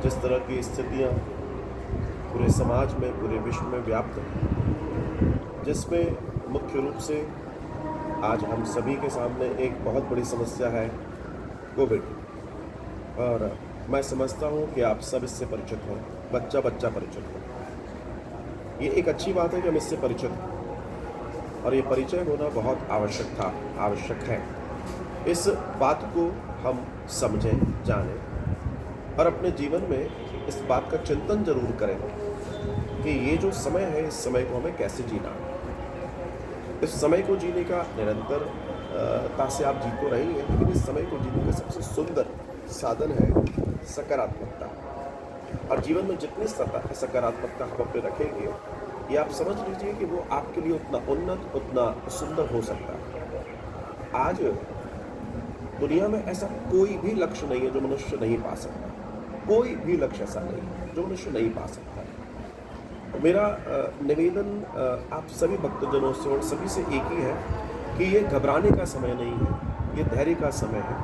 जिस तरह की स्थितियाँ पूरे समाज में, पूरे विश्व में व्याप्त हैं, जिसमें मुख्य रूप से आज हम सभी के सामने एक बहुत बड़ी समस्या है, कोविड। और मैं समझता हूँ कि आप सब इससे परिचित हैं, बच्चा-बच्चा परिचित है। ये एक अच्छी बात है कि हम इससे परिचित हैं और ये परिचय होना बहुत आवश्यक है। इस बात को हम समझें, जानें और अपने जीवन में इस बात का चिंतन ज़रूर करें कि ये जो समय है, इस समय को हमें कैसे जीना है। इस समय को जीने का निरंतर ता से आप जी तो रहे ही हैं, लेकिन इस समय को जीने का सबसे सुंदर साधन है सकारात्मकता। और जीवन में जितनी सकारात्मकता हम अपने रखेंगे, ये आप समझ लीजिए कि वो आपके लिए उतना उन्नत, उतना सुंदर हो सकता है। आज दुनिया में ऐसा कोई भी लक्ष्य नहीं है जो मनुष्य नहीं पा सकता। कोई भी लक्ष्य ऐसा नहीं है जो मनुष्य नहीं पा सकता है। तो मेरा निवेदन आप सभी भक्तजनों से और सभी से एक ही है कि ये घबराने का समय नहीं है, ये धैर्य का समय है।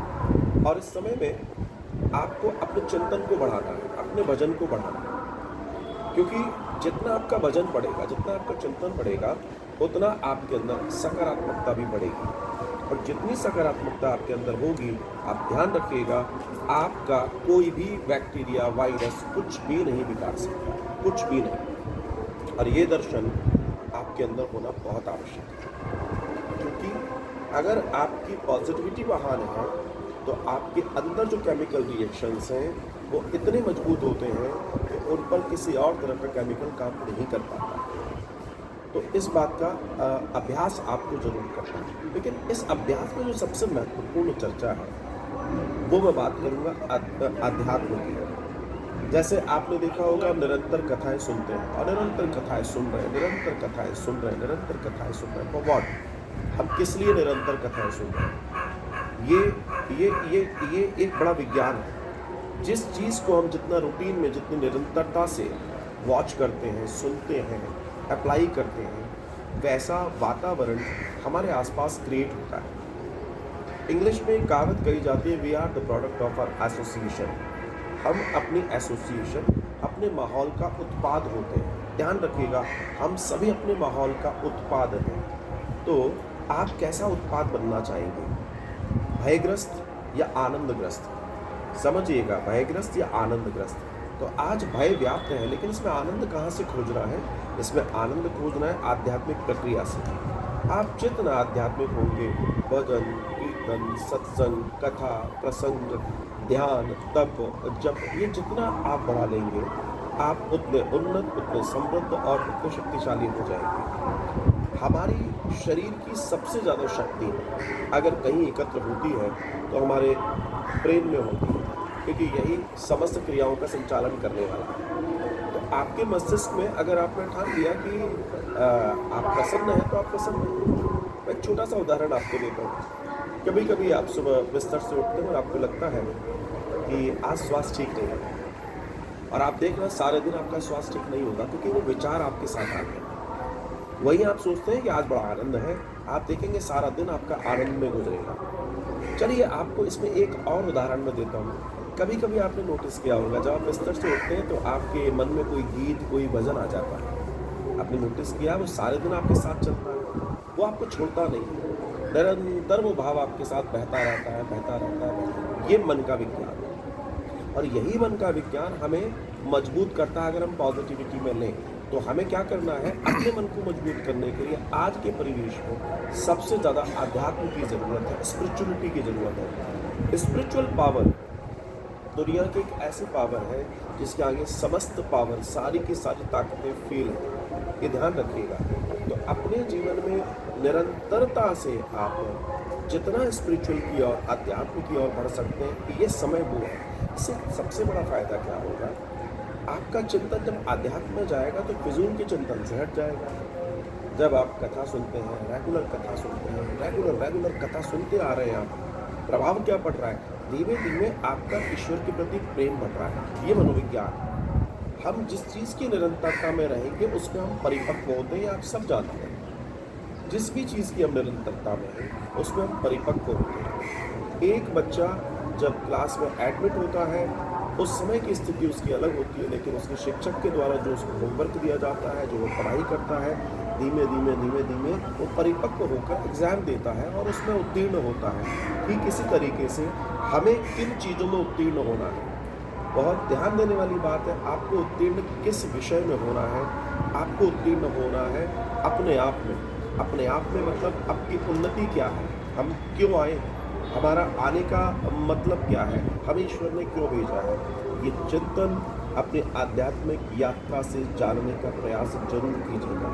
और इस समय में आपको अपने चिंतन को बढ़ाना है, अपने भजन को बढ़ाना है। क्योंकि जितना आपका भजन बढ़ेगा, जितना आपका चिंतन बढ़ेगा, उतना आपके अंदर सकारात्मकता भी बढ़ेगी। और जितनी सकारात्मकता आपके अंदर होगी, आप ध्यान रखिएगा, आपका कोई भी बैक्टीरिया, वायरस कुछ भी नहीं बिगाड़ सकता, कुछ भी नहीं। और ये दर्शन आपके अंदर होना बहुत आवश्यक है। क्योंकि अगर आपकी पॉजिटिविटी बहाल है, तो आपके अंदर जो केमिकल रिएक्शंस हैं, वो इतने मजबूत होते हैं कि उन पर किसी और तरह का केमिकल काम नहीं कर पाता। तो इस बात का अभ्यास आपको ज़रूर करना है। लेकिन इस अभ्यास में जो सबसे महत्वपूर्ण चर्चा है, वो मैं बात करूँगा अध्यात्म की। जैसे आपने देखा होगा, हम निरंतर कथाएँ सुनते हैं और निरंतर कथाएँ सुन रहे हैं, निरंतर कथाएँ सुन रहे हैं, निरंतर कथाएँ सुन रहे हैं। For what? हम किस लिए निरंतर कथाएँ सुन रहे हैं? ये एक बड़ा विज्ञान है। जिस चीज़ को हम जितना रूटीन में, जितनी निरंतरता से वॉच करते हैं, सुनते हैं, अप्लाई करते हैं, वैसा वातावरण हमारे आसपास क्रिएट होता है। इंग्लिश में एक कहावत कही जाती है, we are the product of our association. हम अपनी एसोसिएशन, अपने माहौल का उत्पाद होते हैं। ध्यान रखिएगा, हम सभी अपने माहौल का उत्पाद हैं। तो आप कैसा उत्पाद बनना चाहेंगे? भयग्रस्त या आनंदग्रस्त? समझिएगा, भयग्रस्त या आनंदग्रस्त। तो आज भय व्याप्त है, लेकिन इसमें आनंद कहाँ से खोजना है? इसमें आनंद खोजना है आध्यात्मिक प्रक्रिया से। आप जितना आध्यात्मिक होंगे, भजन, कीर्तन, सत्संग, कथा, प्रसंग, ध्यान, तप, जप, ये जितना आप बढ़ा लेंगे, आप उतने उन्नत, उतने समृद्ध और उतने शक्तिशाली हो जाएंगे। हमारी शरीर की सबसे ज़्यादा शक्ति अगर कहीं एकत्र होती है, तो हमारे ब्रेन में होती है, क्योंकि यही समस्त क्रियाओं का संचालन करने वाला है। तो आपके मस्तिष्क में अगर आपने ठान लिया कि आप प्रसन्न हैं, तो आप प्रसन्न हैं। मैं एक छोटा सा उदाहरण आपको देता हूँ। कभी कभी आप सुबह बिस्तर से उठते हैं और आपको लगता है कि आज स्वास्थ्य ठीक नहीं है, और आप देख रहे हैं सारे दिन आपका स्वास्थ्य ठीक नहीं होगा, क्योंकि वो विचार आपके साथ आते हैं। वहीं आप सोचते हैं कि आज बड़ा आनंद है, आप देखेंगे सारा दिन आपका आनंद में गुजरेगा। चलिए आपको इसमें एक और उदाहरण मैं देता हूँ। कभी कभी आपने नोटिस किया होगा, जब आप बिस्तर से उठते हैं तो आपके मन में कोई गीत, कोई भजन आ जाता है। आपने नोटिस किया, वो सारे दिन आपके साथ चलता है, वो आपको छोड़ता नहीं, निरंतर वो भाव आपके साथ बहता रहता है, बहता रहता है। ये मन का विज्ञान है, और यही मन का विज्ञान हमें मजबूत करता है। अगर हम पॉजिटिविटी में लें, तो हमें क्या करना है? अपने मन को मजबूत करने के लिए आज के परिवेश में सबसे ज़्यादा अध्यात्म की ज़रूरत है, स्पिरिचुअलिटी की ज़रूरत है। स्पिरिचुअल पावर दुनिया की एक ऐसी पावर है जिसके आगे समस्त पावर, सारी की सारी ताकतें फेल हैं। ये ध्यान रखिएगा। तो अपने जीवन में निरंतरता से आप जितना स्पिरिचुअल की ओर, अध्यात्म की ओर बढ़ सकते हैं, ये समय वो है। इससे सबसे बड़ा फायदा क्या होगा? आपका चिंतन जब आध्यात्म में जाएगा, तो फिजूल के चिंतन से हट जाएगा। जब आप कथा सुनते हैं, रेगुलर कथा सुनते हैं, रेगुलर कथा सुनते आ रहे हैं आप, प्रभाव क्या पड़ रहा है? धीमे धीमे आपका ईश्वर के प्रति प्रेम बढ़ रहा है। ये मनोविज्ञान है। हम जिस चीज़ की निरंतरता में रहेंगे, उसमें हम परिपक्व होते हैं। आप सब जानते हैं, जिस भी चीज़ की हम निरंतरता में हैं, उसमें हम परिपक्व होते हैं। एक बच्चा जब क्लास में एडमिट होता है, उस समय की स्थिति उसकी अलग होती है, लेकिन उसके शिक्षक के द्वारा जो उसको होमवर्क दिया जाता है, जो वो पढ़ाई करता है, धीमे धीमे धीमे धीमे वो परिपक्व होकर एग्ज़ाम देता है और उसमें उत्तीर्ण होता है। ठीक इसी तरीके से हमें किन चीज़ों में उत्तीर्ण होना है, बहुत ध्यान देने वाली बात है। आपको उत्तीर्ण किस विषय में होना है? आपको उत्तीर्ण होना है अपने आप में। अपने आप में मतलब आपकी उन्नति क्या है? हम क्यों आए हैं? हमारा आने का मतलब क्या है? हमें ईश्वर ने क्यों भेजा है? ये चिंतन अपने आध्यात्मिक यात्रा से जानने का प्रयास ज़रूर कीजिएगा।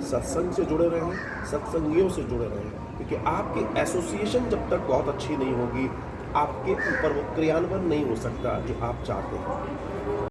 सत्संग से जुड़े रहें, सत्संगियों से जुड़े रहें, क्योंकि आपकी एसोसिएशन जब तक बहुत अच्छी नहीं होगी, आपके ऊपर वो क्रियान्वयन नहीं हो सकता जो आप चाहते हैं।